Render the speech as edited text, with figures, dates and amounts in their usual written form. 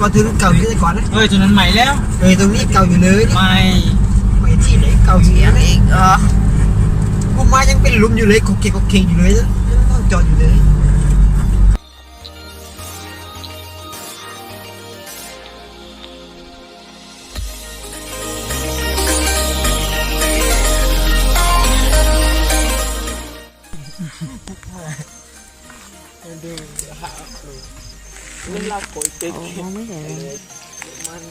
อนถึงเก่าอยู่ก่อนนะเฮ้ยตัวนั้นใหม่แล้วตรงนี้เก่าอยู่เลยไม่ที่ไหนเก่าอยู่อะไรอีกกูมายังเป็นลุมอยู่เลยโคเคอยู่เลยต้องจอดอยู่เลยดูหามันเล่าโกยเจ๊ไม่ได้มัน